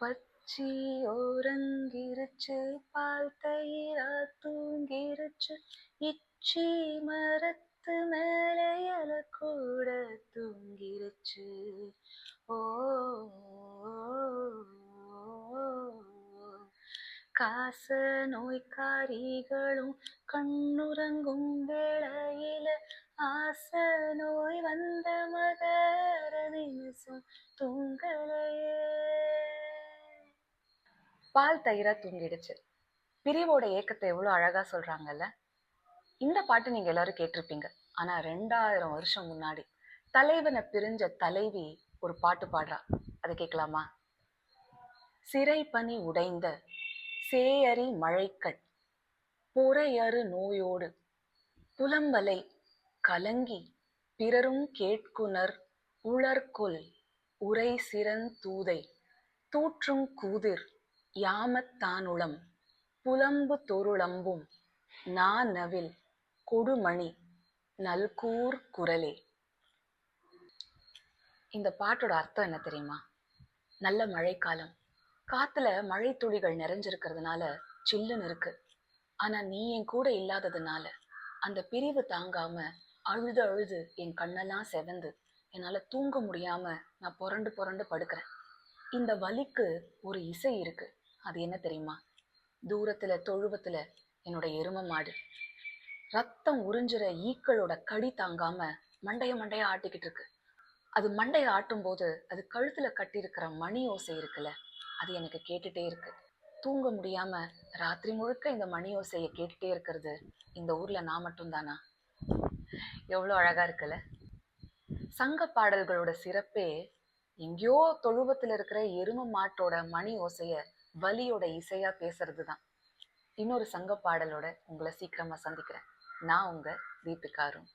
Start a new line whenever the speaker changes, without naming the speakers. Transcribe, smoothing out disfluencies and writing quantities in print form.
பச்சி ஓரங்கிருச்சு, பால் தயிரா தூங்கிருச்சு, இச்சி மரத்து மேல இல கூட தூங்கிருச்சு. ஓ காச நோய்க்காரிகளும் கண்ணுறங்கும் வேளையில ஆச நோய் வந்த மகர நிமிஷம் தூங்கலையே. பால் தயிரா தூங்கிடுச்சு. பிரிவோட ஏக்கத்தை எவ்வளவு அழகா சொல்றாங்கல்ல. இந்த பாட்டு நீங்க எல்லாரும் கேட்டிருப்பீங்க. ஆனா 2000 வருஷம் முன்னாடி தலைவனை பிரிஞ்ச தலைவி ஒரு பாட்டு பாடுறா. அதை கேட்கலாமா? சிறை பனி உடைந்த சேயரி மழைக்கட் பொறையறு நோயோடு புலம்பலை கலங்கி பிறரும் கேட்குனர் உளர்கொல் உரை சிறந்தூதை தூற்றும் கூதிர் யாமத்தானுளம் புலம்பு தொருளம்பும் நானவில் கொடுமணி நல்கூர் குரலே. இந்த பாட்டோட அர்த்தம் என்ன தெரியுமா? நல்ல மழைக்காலம், காத்துல மழை துளிகள் நிறைஞ்சிருக்கிறதுனால சில்லுன்னு இருக்கு. ஆனா நீ என் கூட இல்லாததுனால அந்த பிரிவு தாங்காம அழுது அழுது என் கண்ணெல்லாம் செவந்து என்னால தூங்க முடியாம நான் புரண்டு புரண்டு படுக்கிறேன். இந்த வலிக்கு ஒரு இசை இருக்கு. அது என்ன தெரியுமா? தூரத்துல தொழுவத்துல என்னோட எரும மாடு ரத்தம் உறிஞ்சுற ஈக்களோட கடி தாங்காம மண்டைய மண்டைய ஆட்டிக்கிட்டு இருக்கு. அது மண்டைய ஆட்டும் போது அது கழுத்துல கட்டியிருக்கிற மணி ஓசை இருக்குல்ல, அது எனக்கு கேட்டுட்டே இருக்கு. தூங்க முடியாம ராத்திரி முழுக்க இந்த மணி ஓசையை கேட்டுட்டே இருக்கிறது இந்த ஊர்ல நான் மட்டும்தானா? எவ்வளோ அழகா இருக்குல்ல. சங்க பாடல்களோட சிறப்பே எங்கேயோ தொழுவத்துல இருக்கிற எரும மாட்டோட மணி ஓசைய வலியோட இசையா பேசுறது தான். இன்னொரு சங்க பாடலோட உங்களை சீக்கிரமா சந்திக்கிறேன். நான் உங்க தீபிகா அருண்.